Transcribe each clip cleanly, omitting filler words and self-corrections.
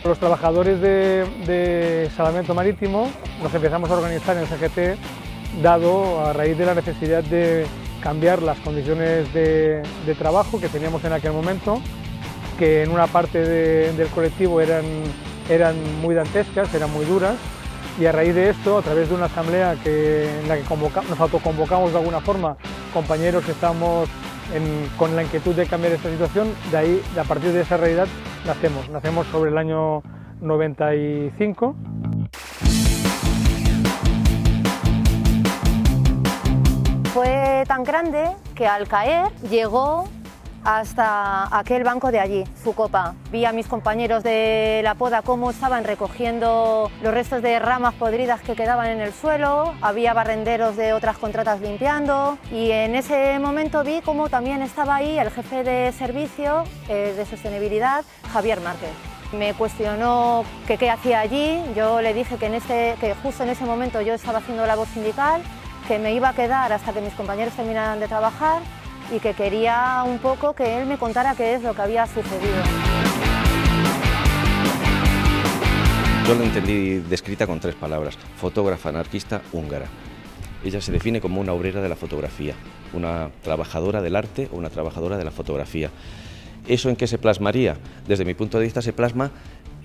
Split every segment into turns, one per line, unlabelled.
Los trabajadores de Salvamento Marítimo nos empezamos a organizar en el CGT dado a raíz de la necesidad de cambiar las condiciones de trabajo que teníamos en aquel momento, que en una parte del colectivo eran muy dantescas, eran muy duras, y a raíz de esto, a través de una asamblea en la que nos autoconvocamos de alguna forma, compañeros que estamos con la inquietud de cambiar esta situación, a partir de esa realidad nacemos sobre el año 95.
Fue tan grande que al caer llegó hasta aquel banco de allí, su copa. Vi a mis compañeros de la poda cómo estaban recogiendo los restos de ramas podridas que quedaban en el suelo, había barrenderos de otras contratas limpiando, y en ese momento vi cómo también estaba ahí el jefe de servicio de sostenibilidad, Javier Márquez. Me cuestionó que qué hacía allí, yo le dije que justo en ese momento yo estaba haciendo labor sindical, que me iba a quedar hasta que mis compañeros terminaran de trabajar y que quería un poco que él me contara qué es lo que había sucedido.
Yo lo entendí descrita con 3 palabras: fotógrafa anarquista húngara. Ella se define como una obrera de la fotografía, una trabajadora del arte o una trabajadora de la fotografía. ¿Eso en qué se plasmaría? Desde mi punto de vista se plasma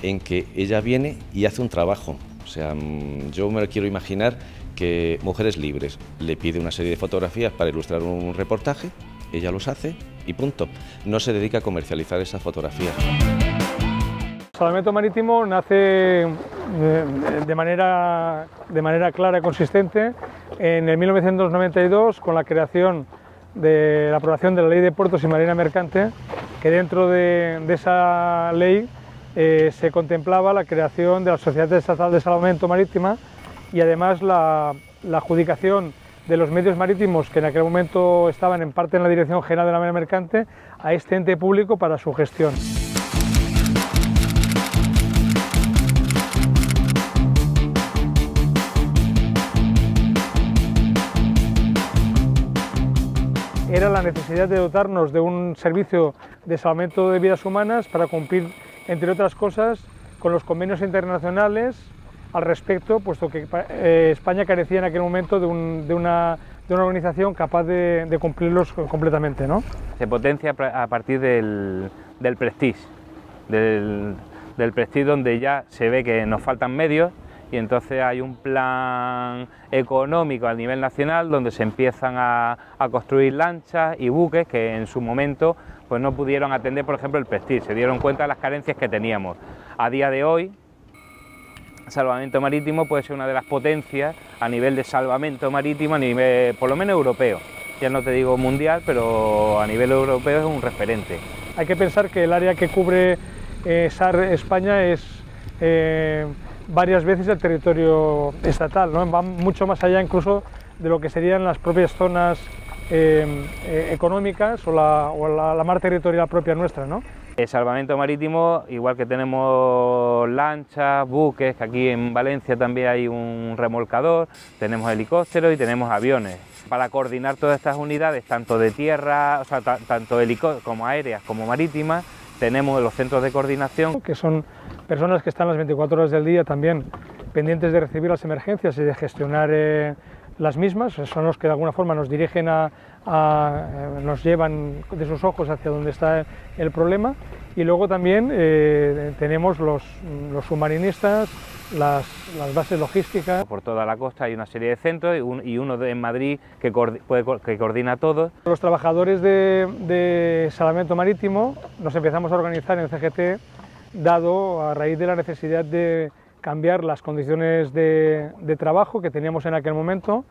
en que ella viene y hace un trabajo. O sea, yo me lo quiero imaginar que Mujeres Libres le pide una serie de fotografías para ilustrar un reportaje, ella los hace y punto. No se dedica a comercializar esas fotografías.
Salvamento Marítimo nace de manera clara y consistente en el 1992 con la creación de la aprobación de la Ley de Puertos y Marina Mercante, que dentro de esa ley se contemplaba la creación de la Sociedad Estatal de Salvamento Marítima y además la adjudicación de los medios marítimos que en aquel momento estaban en parte en la Dirección General de la Marina Mercante a este ente público para su gestión. Era la necesidad de dotarnos de un servicio de salvamento de vidas humanas para cumplir, entre otras cosas, con los convenios internacionales al respecto, puesto que España carecía en aquel momento de una organización capaz de cumplirlos completamente, ¿no?
Se potencia a partir del Prestige, del Prestige, donde ya se ve que nos faltan medios y entonces hay un plan económico a nivel nacional donde se empiezan a construir lanchas y buques que en su momento pues no pudieron atender, por ejemplo, el Prestige, se dieron cuenta de las carencias que teníamos. A día de hoy, Salvamento Marítimo puede ser una de las potencias a nivel de salvamento marítimo, a nivel por lo menos europeo. Ya no te digo mundial, pero a nivel europeo es un referente.
Hay que pensar que el área que cubre SAR España es varias veces el territorio estatal, ¿no? Va mucho más allá incluso de lo que serían las propias zonas económicas o la mar territorial propia nuestra, ¿no?
El salvamento marítimo, igual que tenemos lanchas, buques, que aquí en Valencia también hay un remolcador, tenemos helicópteros y tenemos aviones. Para coordinar todas estas unidades, tanto de tierra, o sea, tanto como aéreas como marítimas, tenemos los centros de coordinación. Que son
personas que están las 24 horas del día también pendientes de recibir las emergencias y de gestionar las mismas, son los que de alguna forma nos dirigen nos llevan de sus ojos hacia donde está el problema, y luego también tenemos los submarinistas, las bases logísticas.
Por toda la costa hay una serie de centros y uno en Madrid que coordina todo.
Los trabajadores de Salvamento Marítimo nos empezamos a organizar en el CGT dado a raíz de la necesidad de cambiar las condiciones de trabajo que teníamos en aquel momento,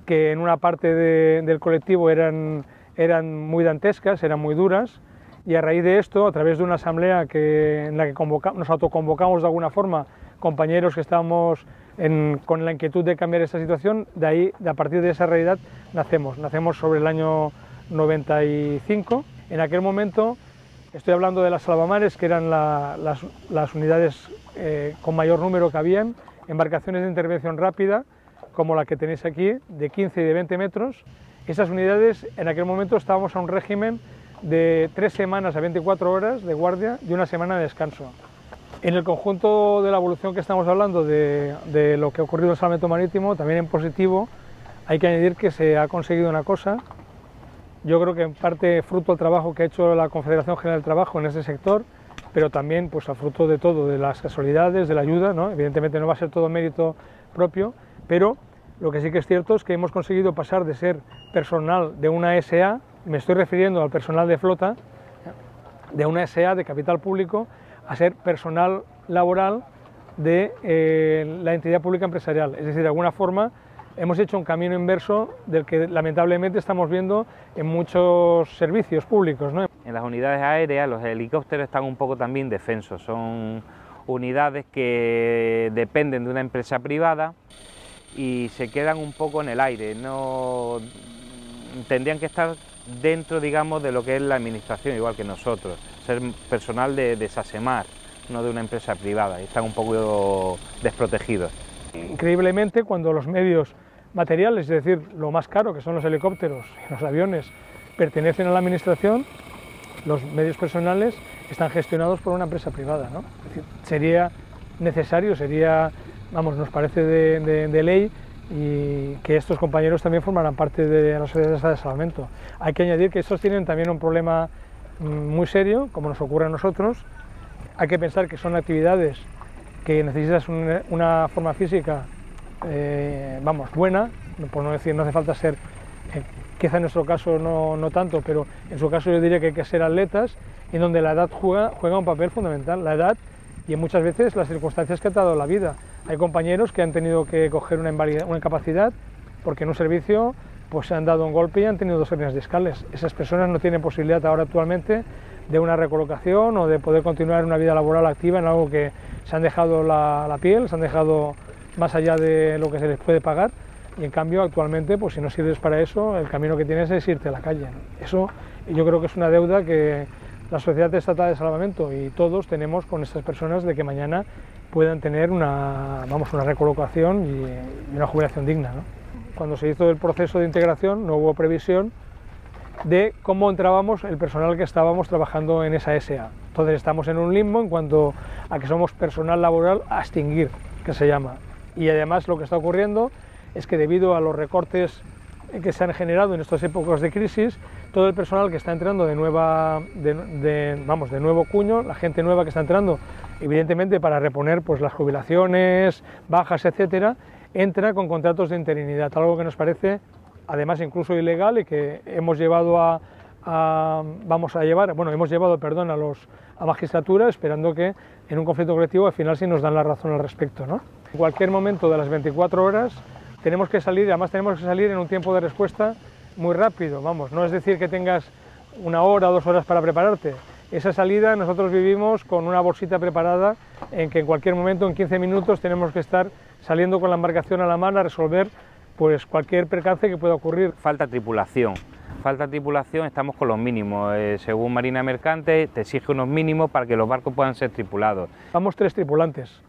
que en una parte del colectivo eran muy dantescas, eran muy duras, y a raíz de esto, a través de una asamblea en la que nos autoconvocamos de alguna forma, compañeros que estábamos con la inquietud de cambiar esta situación, a partir de esa realidad nacemos sobre el año 95. En aquel momento, estoy hablando de las salvamares, que eran las unidades con mayor número que habían, embarcaciones de intervención rápida, como la que tenéis aquí, de 15 y de 20 metros. Esas unidades, en aquel momento estábamos a un régimen de 3 semanas a 24 horas de guardia y 1 semana de descanso. En el conjunto de la evolución que estamos hablando de lo que ha ocurrido en el salvamento marítimo, también en positivo, hay que añadir que se ha conseguido una cosa, yo creo que en parte fruto del trabajo que ha hecho la Confederación General del Trabajo en ese sector, pero también pues a fruto de todo, de las casualidades, de la ayuda, ¿no? Evidentemente no va a ser todo mérito propio, pero lo que sí que es cierto es que hemos conseguido pasar de ser personal de una SA, me estoy refiriendo al personal de flota, de una SA de capital público, a ser personal laboral de la entidad pública empresarial. Es decir, de alguna forma hemos hecho un camino inverso del que lamentablemente estamos viendo en muchos servicios públicos, ¿no?
En las unidades aéreas los helicópteros están un poco también defensos, son unidades que dependen de una empresa privada y se quedan un poco en el aire, no tendrían que estar dentro, digamos, de lo que es la administración, igual que nosotros, ser personal de SASEMAR, no de una empresa privada, y están un poco desprotegidos.
Increíblemente, cuando los medios materiales, es decir, lo más caro, que son los helicópteros y los aviones, pertenecen a la administración, los medios personales están gestionados por una empresa privada, ¿no? Es decir, sería necesario, vamos, nos parece de ley, y que estos compañeros también formarán parte de las sociedades de salvamento. Hay que añadir que estos tienen también un problema muy serio, como nos ocurre a nosotros. Hay que pensar que son actividades que necesitas una forma física, vamos, buena, por no decir, no hace falta ser, quizá en nuestro caso no tanto, pero en su caso yo diría que hay que ser atletas, en donde la edad juega un papel fundamental, la edad y muchas veces las circunstancias que ha dado la vida. Hay compañeros que han tenido que coger una incapacidad porque en un servicio pues se han dado un golpe y han tenido 2 hernias discales. Esas personas no tienen posibilidad ahora actualmente de una recolocación o de poder continuar una vida laboral activa en algo que se han dejado la piel, se han dejado más allá de lo que se les puede pagar, y en cambio actualmente pues si no sirves para eso, el camino que tienes es irte a la calle, ¿no? Eso yo creo que es una deuda que la Sociedad Estatal de Salvamento y todos tenemos con estas personas, de que mañana puedan tener una recolocación y una jubilación digna, ¿no? Cuando se hizo el proceso de integración no hubo previsión de cómo entrábamos el personal que estábamos trabajando en esa SA. Entonces estamos en un limbo en cuanto a que somos personal laboral a extinguir, que se llama. Y además lo que está ocurriendo es que debido a los recortes que se han generado en estas épocas de crisis, todo el personal que está entrando de nuevo cuño, la gente nueva que está entrando, evidentemente para reponer pues las jubilaciones, bajas, etcétera, entra con contratos de interinidad, algo que nos parece además incluso ilegal y que hemos llevado hemos llevado a magistratura, esperando que en un conflicto colectivo al final sí nos dan la razón al respecto, ¿no? En cualquier momento de las 24 horas tenemos que salir, y además tenemos que salir en un tiempo de respuesta muy rápido, vamos, no es decir que tengas 1 hora o 2 horas para prepararte. Esa salida nosotros vivimos con una bolsita preparada en que en cualquier momento, en 15 minutos, tenemos que estar saliendo con la embarcación a la mano a resolver pues cualquier percance que pueda ocurrir.
Falta tripulación, estamos con los mínimos, según Marina Mercante te exige unos mínimos para que los barcos puedan ser tripulados.
Vamos 3 tripulantes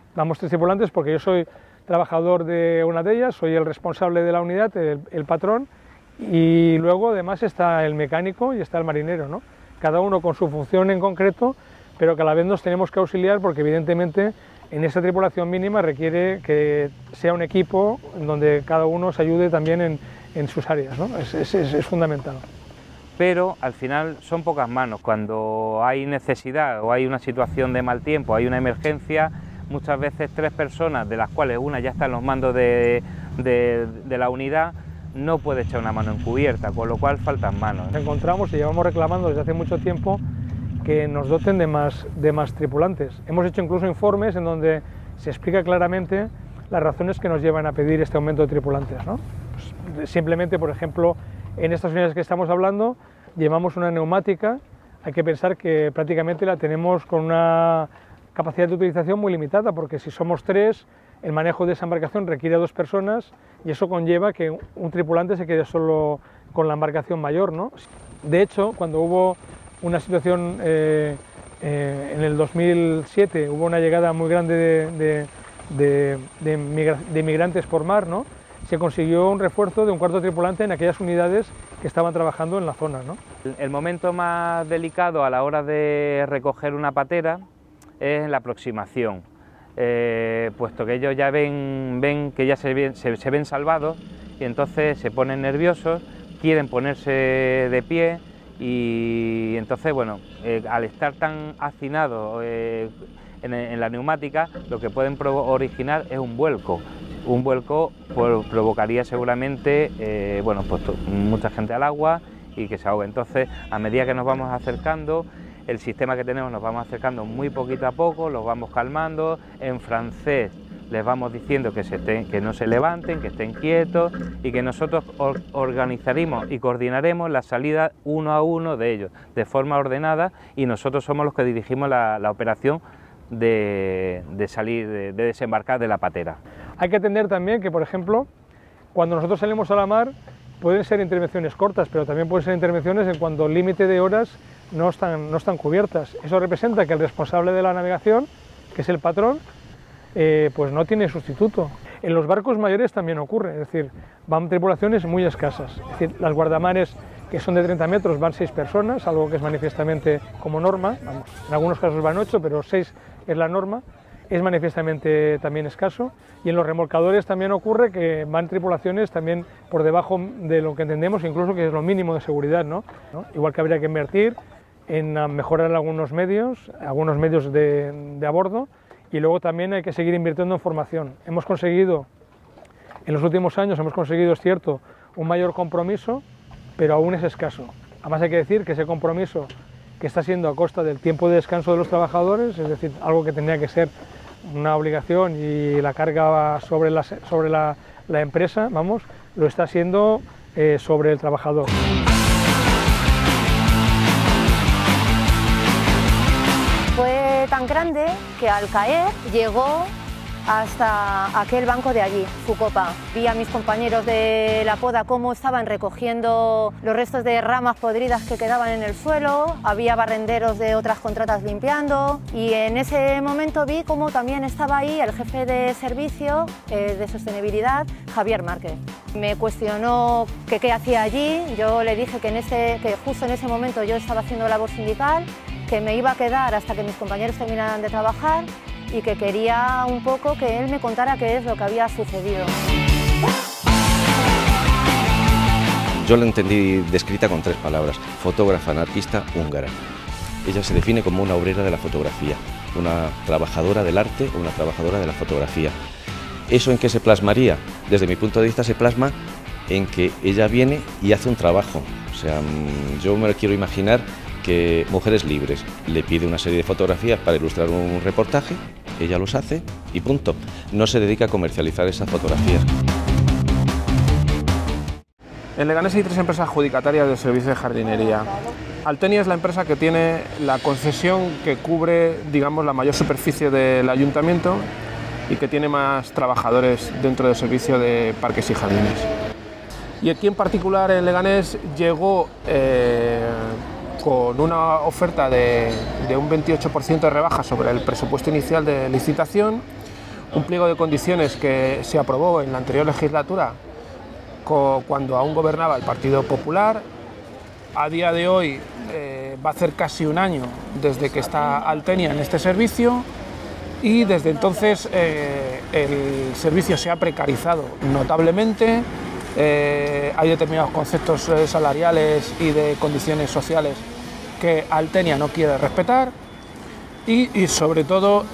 porque yo soy trabajador de una de ellas, soy el responsable de la unidad, el patrón, y luego además está el mecánico y está el marinero, ¿no? Cada uno con su función en concreto, pero que a la vez nos tenemos que auxiliar porque evidentemente en esa tripulación mínima requiere que sea un equipo donde cada uno se ayude también en sus áreas, ¿no? Es fundamental.
Pero al final son pocas manos, cuando hay necesidad o hay una situación de mal tiempo, hay una emergencia, muchas veces 3 personas, de las cuales una ya está en los mandos de la unidad, no puede echar una mano encubierta, con lo cual faltan manos.
Nos encontramos y llevamos reclamando desde hace mucho tiempo que nos doten de más tripulantes. Hemos hecho incluso informes en donde se explica claramente las razones que nos llevan a pedir este aumento de tripulantes, ¿no? Pues simplemente, por ejemplo, en estas unidades que estamos hablando, llevamos una neumática, hay que pensar que prácticamente la tenemos con una capacidad de utilización muy limitada, porque si somos 3, el manejo de esa embarcación requiere a 2 personas y eso conlleva que un tripulante se quede solo con la embarcación mayor, ¿no? De hecho, cuando hubo una situación en el 2007, hubo una llegada muy grande de migrantes por mar, ¿no? Se consiguió un refuerzo de un 4º tripulante en aquellas unidades que estaban trabajando en la zona, ¿no?
El momento más delicado a la hora de recoger una patera es en la aproximación, puesto que ellos ya ven que ya se ven salvados y entonces se ponen nerviosos, quieren ponerse de pie y entonces, bueno, al estar tan hacinados en la neumática, lo que pueden originar es un vuelco. Un vuelco provocaría seguramente bueno, pues mucha gente al agua y que se ahogue. Entonces, a medida que nos vamos acercando, el sistema que tenemos nos vamos acercando muy poquito a poco, los vamos calmando. En francés les vamos diciendo que no se levanten, que estén quietos y que nosotros organizaremos y coordinaremos la salida uno a uno de ellos de forma ordenada, y nosotros somos los que dirigimos la operación de salir, de desembarcar de la patera.
Hay que entender también que, por ejemplo, cuando nosotros salimos a la mar pueden ser intervenciones cortas, pero también pueden ser intervenciones en cuando el límite de horas no están cubiertas. Eso representa que el responsable de la navegación, que es el patrón, pues no tiene sustituto. En los barcos mayores también ocurre, es decir, van tripulaciones muy escasas. Es decir, las guardamares, que son de 30 metros, van 6 personas, algo que es manifiestamente como norma. Vamos, en algunos casos van 8, pero 6 es la norma. Es manifiestamente también escaso, y en los remolcadores también ocurre que van tripulaciones también por debajo de lo que entendemos, incluso que es lo mínimo de seguridad, ¿no? Igual que habría que invertir en mejorar algunos medios de a bordo, y luego también hay que seguir invirtiendo en formación. Hemos conseguido, en los últimos años, es cierto, un mayor compromiso, pero aún es escaso. Además hay que decir que ese compromiso, que está siendo a costa del tiempo de descanso de los trabajadores, es decir, algo que tendría que ser una obligación y la carga sobre la empresa, vamos, lo está siendo sobre el trabajador.
Fue tan grande que al caer llegó hasta aquel banco de allí, su copa. Vi a mis compañeros de la poda cómo estaban recogiendo los restos de ramas podridas que quedaban en el suelo, había barrenderos de otras contratas limpiando, y en ese momento vi cómo también estaba ahí el jefe de servicio de sostenibilidad, Javier Márquez. Me cuestionó que qué hacía allí, yo le dije que justo en ese momento yo estaba haciendo labor sindical, que me iba a quedar hasta que mis compañeros terminaran de trabajar, y que quería un poco que él me contara qué es lo que había sucedido.
Yo la entendí descrita con 3 palabras: fotógrafa anarquista húngara. Ella se define como una obrera de la fotografía, una trabajadora del arte o una trabajadora de la fotografía. ¿Eso en qué se plasmaría? Desde mi punto de vista se plasma en que ella viene y hace un trabajo. O sea, yo me lo quiero imaginar que Mujeres Libres le pide una serie de fotografías para ilustrar un reportaje, ella los hace y punto. No se dedica a comercializar esas fotografías.
En Leganés hay 3 empresas adjudicatarias del servicio de jardinería. Altenia es la empresa que tiene la concesión que cubre, digamos, la mayor superficie del ayuntamiento y que tiene más trabajadores dentro del servicio de parques y jardines. Y aquí en particular en Leganés llegó con una oferta de un 28% de rebaja sobre el presupuesto inicial de licitación, un pliego de condiciones que se aprobó en la anterior legislatura cuando aún gobernaba el Partido Popular. A día de hoy va a hacer casi un año desde que está Altenia en este servicio, y desde entonces el servicio se ha precarizado notablemente. Hay determinados conceptos salariales y de condiciones sociales que Altenia no quiere respetar, y sobre todo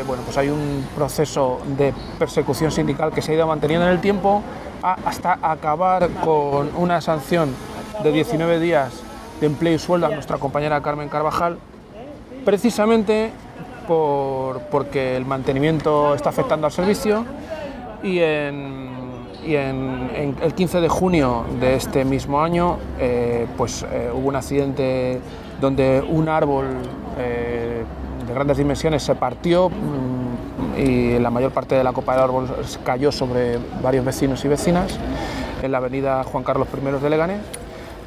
bueno, pues hay un proceso de persecución sindical que se ha ido manteniendo en el tiempo hasta acabar con una sanción de 19 días de empleo y sueldo a nuestra compañera Carmen Carvajal, precisamente porque el mantenimiento está afectando al servicio. Y el 15 de junio de este mismo año hubo un accidente donde un árbol de grandes dimensiones se partió y la mayor parte de la copa del árbol cayó sobre varios vecinos y vecinas en la avenida Juan Carlos I de Leganés.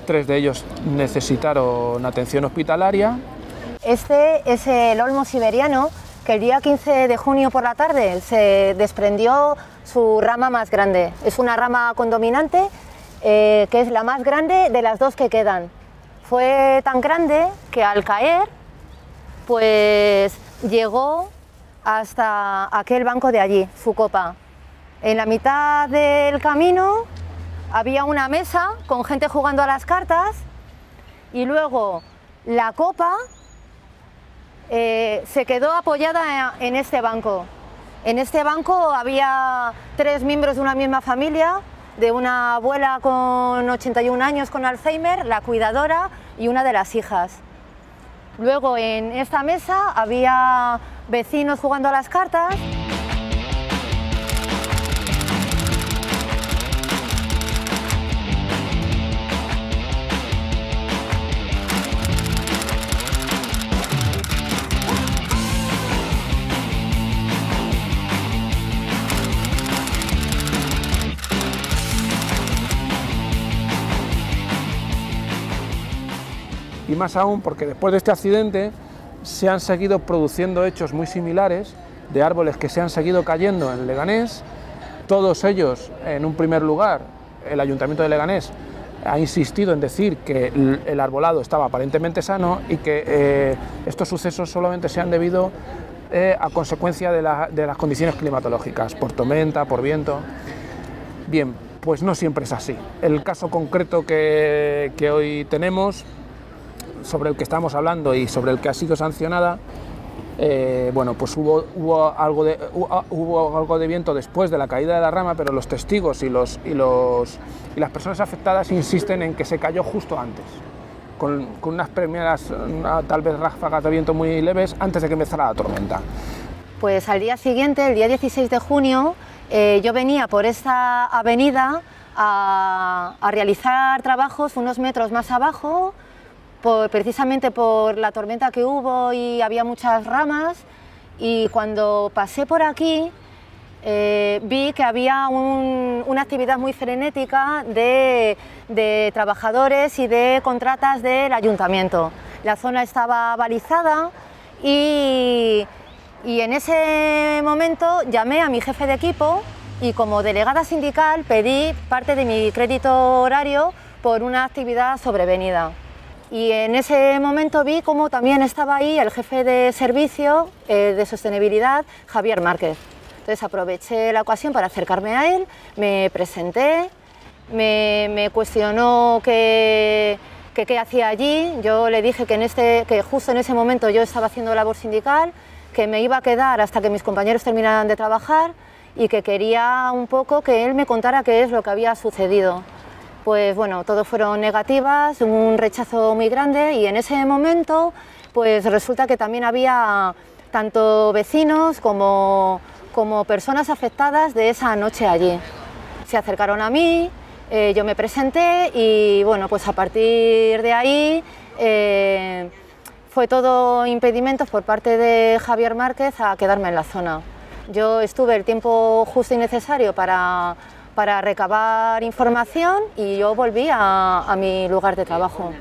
3 de ellos necesitaron atención hospitalaria.
Este es el olmo siberiano, que el día 15 de junio por la tarde se desprendió su rama más grande. Es una rama condominante que es la más grande de las 2 que quedan. Fue tan grande que al caer pues llegó hasta aquel banco de allí, su copa. En la mitad del camino había una mesa con gente jugando a las cartas y luego la copa se quedó apoyada en este banco. En este banco había 3 miembros de una misma familia, de una abuela con 81 años con Alzheimer, la cuidadora y una de las hijas. Luego en esta mesa había vecinos jugando a las cartas.
Y más aún porque después de este accidente se han seguido produciendo hechos muy similares de árboles que se han seguido cayendo en Leganés. Todos ellos, en un primer lugar, el Ayuntamiento de Leganés ha insistido en decir que el arbolado estaba aparentemente sano y que estos sucesos solamente se han debido a consecuencia de las condiciones climatológicas, por tormenta, por viento. Bien, pues no siempre es así. El caso concreto que hoy tenemos, sobre el que estamos hablando y sobre el que ha sido sancionada, bueno, pues hubo algo de viento después de la caída de la rama, pero los testigos y las personas afectadas insisten en que se cayó justo antes, con unas primeras, tal vez ráfagas de viento muy leves, antes de que empezara la tormenta.
Pues al día siguiente, el día 16 de junio, yo venía por esta avenida a realizar trabajos unos metros más abajo, precisamente por la tormenta que hubo y había muchas ramas, y cuando pasé por aquí vi que había una actividad muy frenética de trabajadores y de contratas del ayuntamiento. La zona estaba balizada y en ese momento llamé a mi jefe de equipo y como delegada sindical pedí parte de mi crédito horario por una actividad sobrevenida. Y en ese momento vi cómo también estaba ahí el jefe de servicio de sostenibilidad, Javier Márquez. Entonces aproveché la ocasión para acercarme a él, me presenté, me cuestionó qué hacía allí. Yo le dije que justo en ese momento yo estaba haciendo labor sindical, que me iba a quedar hasta que mis compañeros terminaran de trabajar y que quería un poco que él me contara qué es lo que había sucedido. Pues bueno, todo fueron negativas, un rechazo muy grande, y en ese momento pues resulta que también había tanto vecinos como personas afectadas de esa noche allí. Se acercaron a mí, yo me presenté y bueno, pues a partir de ahí fue todo impedimentos por parte de Javier Márquez a quedarme en la zona. Yo estuve el tiempo justo y necesario para recabar información y yo volví a mi lugar de trabajo.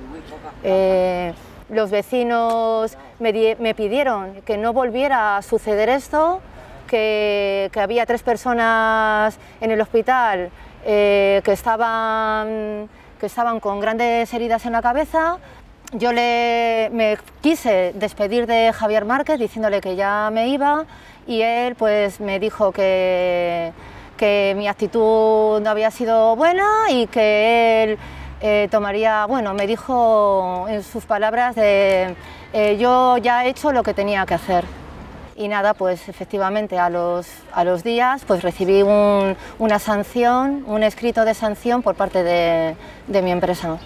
Los vecinos me pidieron que no volviera a suceder esto, que había 3 personas en el hospital que estaban con grandes heridas en la cabeza. Yo me quise despedir de Javier Márquez diciéndole que ya me iba, y él pues me dijo que mi actitud no había sido buena y que él tomaría, bueno, me dijo en sus palabras yo ya he hecho lo que tenía que hacer. Y nada, pues efectivamente a los días pues recibí una sanción, un escrito de sanción por parte de mi empresa.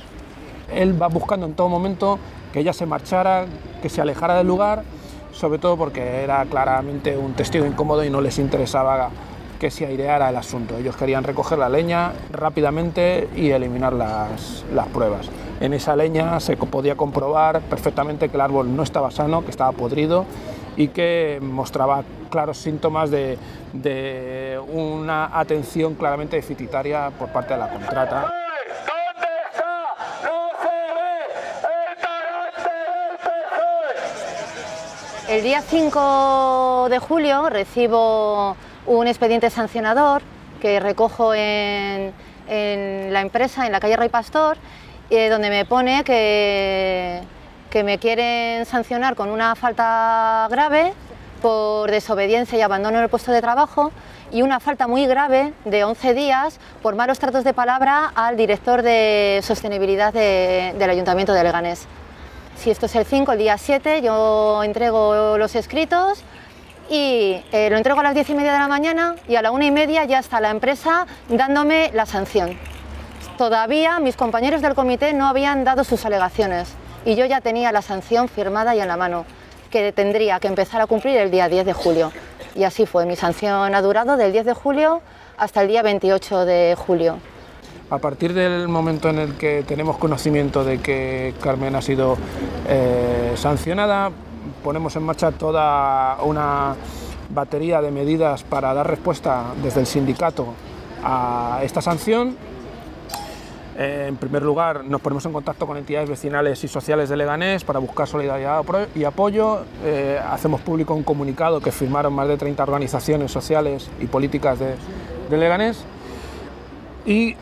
Él va buscando en todo momento que ella se marchara, que se alejara del lugar, sobre todo porque era claramente un testigo incómodo y no les interesaba que se aireara el asunto. Ellos querían recoger la leña rápidamente y eliminar las pruebas. En esa leña se podía comprobar perfectamente que el árbol no estaba sano, que estaba podrido y que mostraba claros síntomas de una atención claramente deficitaria por parte de la contrata.
El día 5 de julio recibo un expediente sancionador que recojo en la empresa, en la calle Rey Pastor, donde me pone que que me quieren sancionar con una falta grave por desobediencia y abandono en el puesto de trabajo y una falta muy grave de 11 días por malos tratos de palabra al director de sostenibilidad del Ayuntamiento de Leganés. Si esto es el 5, el día 7 yo entrego los escritos y lo entrego a las 10:30 de la mañana y a la 1:30 ya está la empresa dándome la sanción. Todavía mis compañeros del comité no habían dado sus alegaciones y yo ya tenía la sanción firmada y en la mano, que tendría que empezar a cumplir el día 10 de julio. Y así fue, mi sanción ha durado del 10 de julio hasta el día 28 de julio.
A partir del momento en el que tenemos conocimiento de que Carmen ha sido sancionada, ponemos en marcha toda una batería de medidas para dar respuesta desde el sindicato a esta sanción. En primer lugar, nos ponemos en contacto con entidades vecinales y sociales de Leganés para buscar solidaridad y apoyo. Hacemos público un comunicado que firmaron más de 30 organizaciones sociales y políticas de Leganés. Y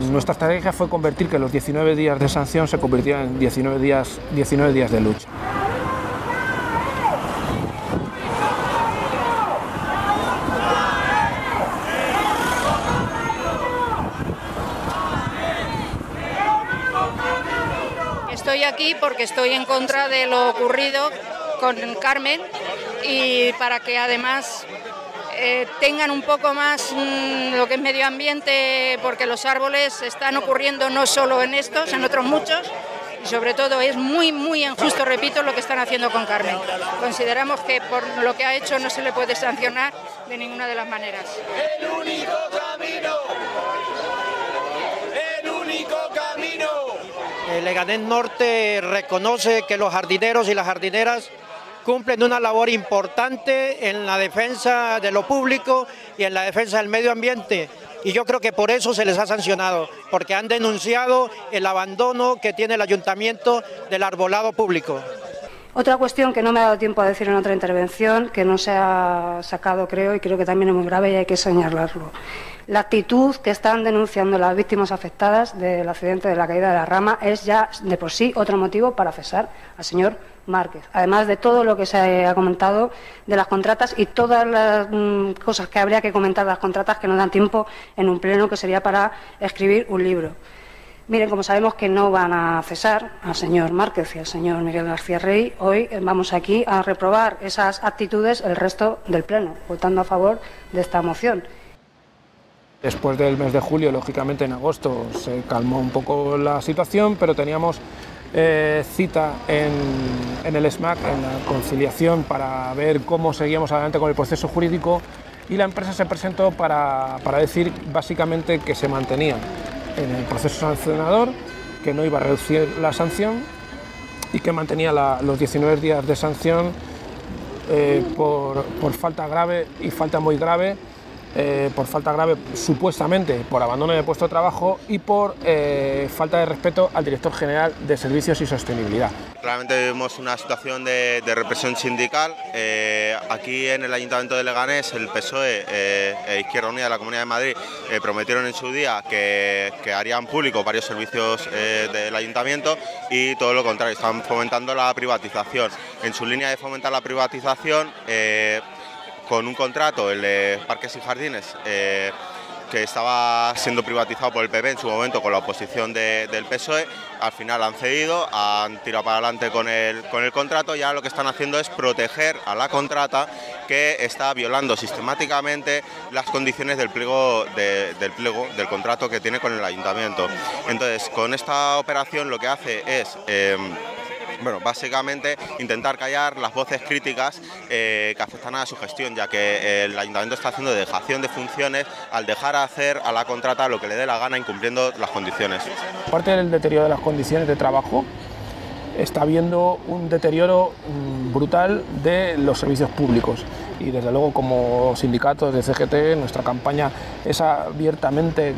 nuestra estrategia fue convertir que los 19 días de sanción se convirtieran en 19 días de lucha.
Estoy aquí porque estoy en contra de lo ocurrido con Carmen y para que además tengan un poco más lo que es medio ambiente, porque los árboles están ocurriendo no solo en estos, en otros muchos, y sobre todo es muy injusto, repito, lo que están haciendo con Carmen. Consideramos que por lo que ha hecho no se le puede sancionar de ninguna de las maneras.
El único camino. El único camino.
Leganés Norte reconoce que los jardineros y las jardineras cumplen una labor importante en la defensa de lo público y en la defensa del medio ambiente. Y yo creo que por eso se les ha sancionado, porque han denunciado el abandono que tiene el ayuntamiento del arbolado público.
Otra cuestión que no me ha dado tiempo a decir en otra intervención, que no se ha sacado, creo, y creo que también es muy grave y hay que señalarlo. La actitud que están denunciando las víctimas afectadas del accidente de la caída de la rama es ya de por sí otro motivo para cesar al señor Márquez. Además de todo lo que se ha comentado de las contratas y todas las cosas que habría que comentar de las contratas que no dan tiempo en un pleno que sería para escribir un libro. Miren, como sabemos que no van a cesar al señor Márquez y al señor Miguel García Rey, hoy vamos aquí a reprobar esas actitudes el resto del pleno, votando a favor de esta moción.
Después del mes de julio, lógicamente en agosto, se calmó un poco la situación, pero teníamos cita en el SMAC, en la conciliación, para ver cómo seguíamos adelante con el proceso jurídico, y la empresa se presentó para decir básicamente que se mantenía en el proceso sancionador, que no iba a reducir la sanción y que mantenía los 19 días de sanción por falta grave y falta muy grave. Por falta grave supuestamente por abandono de puesto de trabajo y por falta de respeto al director general de Servicios y Sostenibilidad.
Claramente vivimos una situación de represión sindical. Aquí en el Ayuntamiento de Leganés el PSOE e Izquierda Unida de la Comunidad de Madrid prometieron en su día que harían público varios servicios del Ayuntamiento y todo lo contrario, están fomentando la privatización. En su línea de fomentar la privatización, con un contrato, el de Parques y Jardines, que estaba siendo privatizado por el PP en su momento con la oposición del PSOE, al final han cedido, han tirado para adelante con el contrato y ahora lo que están haciendo es proteger a la contrata, que está violando sistemáticamente las condiciones del del contrato que tiene con el ayuntamiento. Entonces, con esta operación lo que hace es básicamente intentar callar las voces críticas que afectan a su gestión, ya que el ayuntamiento está haciendo dejación de funciones al dejar hacer a la contrata lo que le dé la gana, incumpliendo las condiciones.
Aparte del deterioro de las condiciones de trabajo, está habiendo un deterioro brutal de los servicios públicos y desde luego como sindicatos de CGT nuestra campaña es abiertamente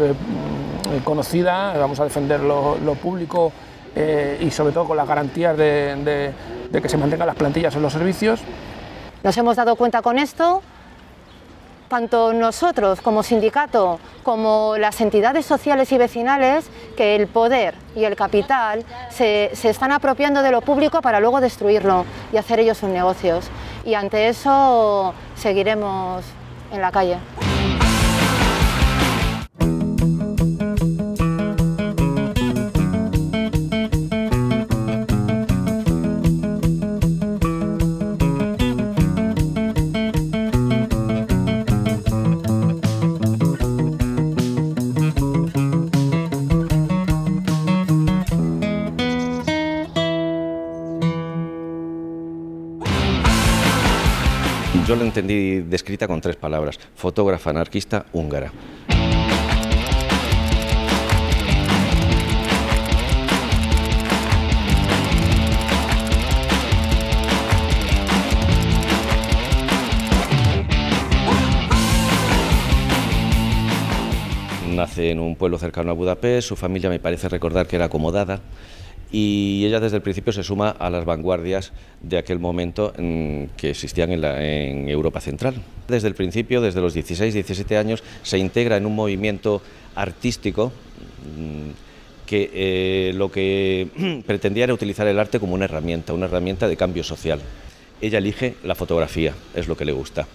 conocida, vamos a defender lo público y sobre todo con las garantías de que se mantengan las plantillas en los servicios.
Nos hemos dado cuenta con esto, tanto nosotros como sindicato, como las entidades sociales y vecinales, que el poder y el capital se están apropiando de lo público para luego destruirlo y hacer ellos sus negocios. Y ante eso seguiremos en la calle.
Yo lo entendí descrita con 3 palabras: fotógrafa anarquista húngara. Nace en un pueblo cercano a Budapest, su familia me parece recordar que era acomodada, y ella desde el principio se suma a las vanguardias de aquel momento que existían en Europa Central. Desde el principio, desde los 16-17 años, se integra en un movimiento artístico que lo que pretendía era utilizar el arte como una herramienta de cambio social. Ella elige la fotografía, es lo que le gusta.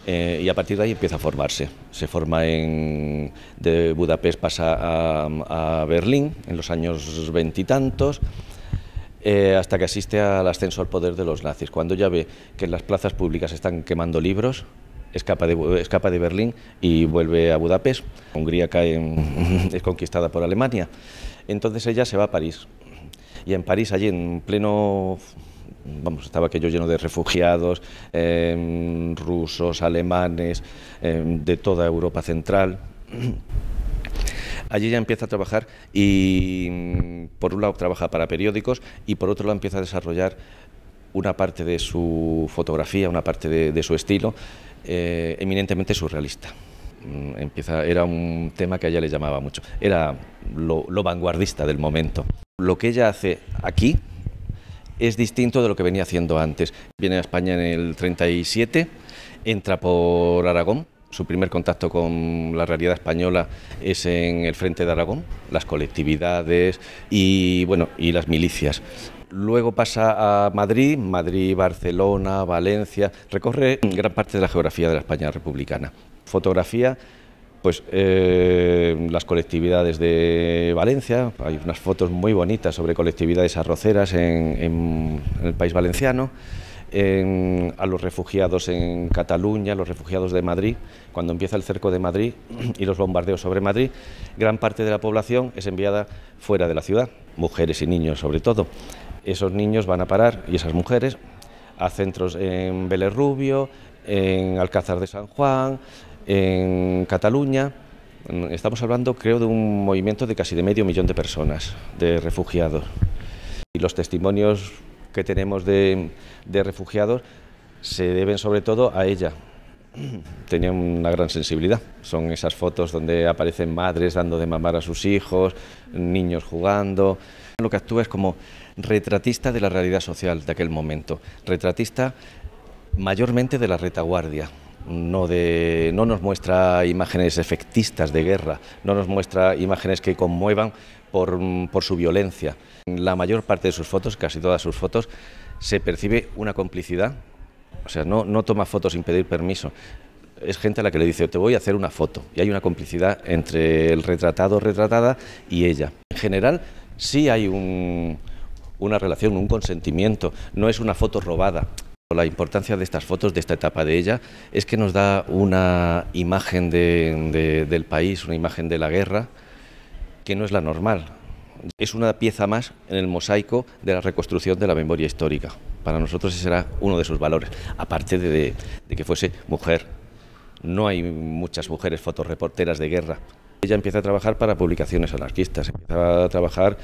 Y a partir de ahí empieza a formarse. Se forma de Budapest, pasa a Berlín en los años 20 y tantos, hasta que asiste al ascenso al poder de los nazis. Cuando ya ve que en las plazas públicas están quemando libros, escapa de Berlín y vuelve a Budapest. Hungría es conquistada por Alemania. Entonces ella se va a París. Y en París, allí en pleno... estaba aquello lleno de refugiados, rusos, alemanes, de toda Europa Central. Allí ya empieza a trabajar y por un lado trabaja para periódicos y por otro lado empieza a desarrollar una parte de su fotografía, una parte de su estilo eminentemente surrealista. Era un tema que a ella le llamaba mucho, era lo vanguardista del momento. Lo que ella hace aquí es distinto de lo que venía haciendo antes. Viene a España en el 37, entra por Aragón. Su primer contacto con la realidad española es en el frente de Aragón, las colectividades y las milicias. Luego pasa a Madrid, Barcelona, Valencia, recorre gran parte de la geografía de la España republicana. Fotografía, pues las colectividades de Valencia, hay unas fotos muy bonitas sobre colectividades arroceras en el país valenciano, a los refugiados en Cataluña, los refugiados de Madrid. Cuando empieza el cerco de Madrid y los bombardeos sobre Madrid, gran parte de la población es enviada fuera de la ciudad, mujeres y niños sobre todo. Esos niños van a parar, y esas mujeres, a centros en Vélez Rubio, en Alcázar de San Juan, en Cataluña. Estamos hablando, creo, de un movimiento de casi de 500.000 de personas, de refugiados. Y los testimonios que tenemos de refugiados se deben sobre todo a ella. Tenía una gran sensibilidad. Son esas fotos donde aparecen madres dando de mamar a sus hijos, niños jugando. Lo que actúa es como retratista de la realidad social de aquel momento, retratista mayormente de la retaguardia. No nos muestra imágenes efectistas de guerra, no nos muestra imágenes que conmuevan por su violencia. En la mayor parte de sus fotos, casi todas sus fotos, se percibe una complicidad, o sea, no toma fotos sin pedir permiso. Es gente a la que le dice, te voy a hacer una foto, y hay una complicidad entre el retratado o retratada y ella. En general, sí hay una relación, un consentimiento, no es una foto robada. La importancia de estas fotos, de esta etapa de ella, es que nos da una imagen del país, una imagen de la guerra, que no es la normal. Es una pieza más en el mosaico de la reconstrucción de la memoria histórica. Para nosotros ese era uno de sus valores, aparte de que fuese mujer. No hay muchas mujeres fotoreporteras de guerra. Ella empieza a trabajar para publicaciones anarquistas, empieza a trabajar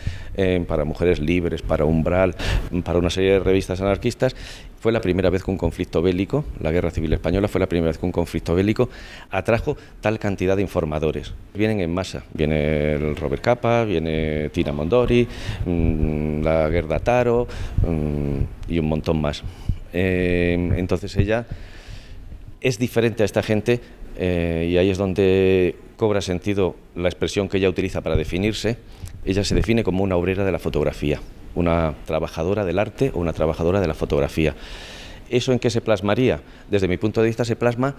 para Mujeres Libres, para Umbral, para una serie de revistas anarquistas. Fue la primera vez que un conflicto bélico, la Guerra Civil Española, fue la primera vez que un conflicto bélico atrajo tal cantidad de informadores. Vienen en masa, viene el Robert Capa, viene Tina Mondori, la Gerda Taro y un montón más. Entonces ella es diferente a esta gente y ahí es donde cobra sentido la expresión que ella utiliza para definirse, Ella se define como una obrera de la fotografía, una trabajadora del arte o una trabajadora de la fotografía. ¿Eso en qué se plasmaría? Desde mi punto de vista se plasma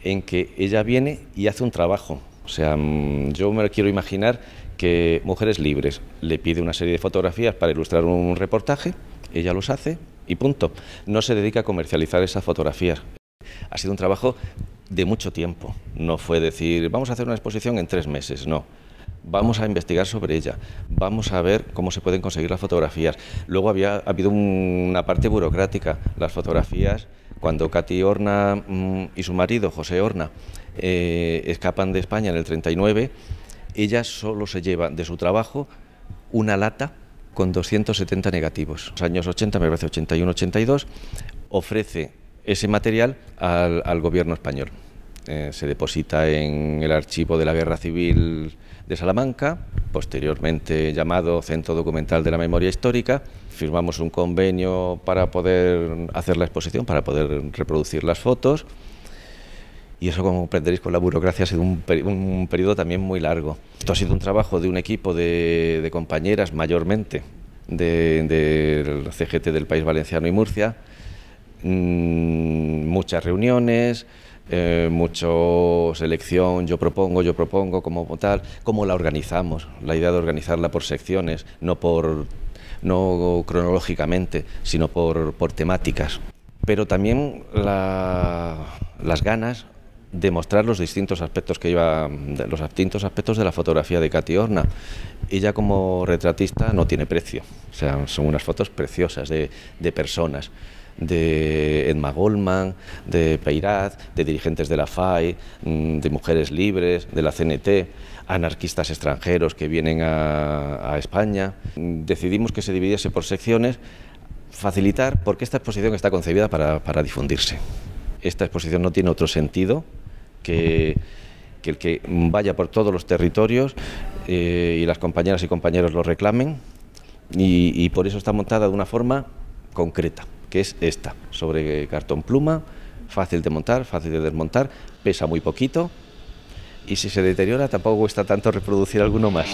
en que ella viene y hace un trabajo. O sea, yo me quiero imaginar que Mujeres Libres le pide una serie de fotografías para ilustrar un reportaje, ella los hace y punto. No se dedica a comercializar esas fotografías. Ha sido un trabajo de mucho tiempo. No fue decir, vamos a hacer una exposición en 3 meses, no. Vamos a investigar sobre ella, vamos a ver cómo se pueden conseguir las fotografías. Luego ha habido una parte burocrática. Las fotografías, cuando Katy Horna y su marido, José Horna, escapan de España en el 39, ella solo se lleva de su trabajo una lata con 270 negativos. En los años 80, me parece 81-82, ofrece ese material al gobierno español. Se deposita en el archivo de la Guerra Civil de Salamanca, posteriormente llamado Centro Documental de la Memoria Histórica. Firmamos un convenio para poder hacer la exposición, para poder reproducir las fotos, y eso, como comprenderéis, con la burocracia ha sido un periodo también muy largo. Esto ha sido un trabajo de un equipo de compañeras, mayormente del CGT del País Valenciano y Murcia, muchas reuniones, mucho selección, yo propongo, como tal, cómo la organizamos, la idea de organizarla por secciones, no cronológicamente, sino por temáticas, pero también las ganas de mostrar los distintos aspectos de la fotografía de Katy Horna. Ella, como retratista, no tiene precio, o sea, son unas fotos preciosas de personas, de Edma Goldman, de Peyrat, de dirigentes de la FAI, de Mujeres Libres, de la CNT, anarquistas extranjeros que vienen a España. Decidimos que se dividiese por secciones, facilitar, porque esta exposición está concebida para difundirse. Esta exposición no tiene otro sentido que el que vaya por todos los territorios y las compañeras y compañeros lo reclamen, y por eso está montada de una forma concreta, que es esta, sobre cartón pluma, fácil de montar, fácil de desmontar, pesa muy poquito, y si se deteriora tampoco cuesta tanto reproducir alguno más.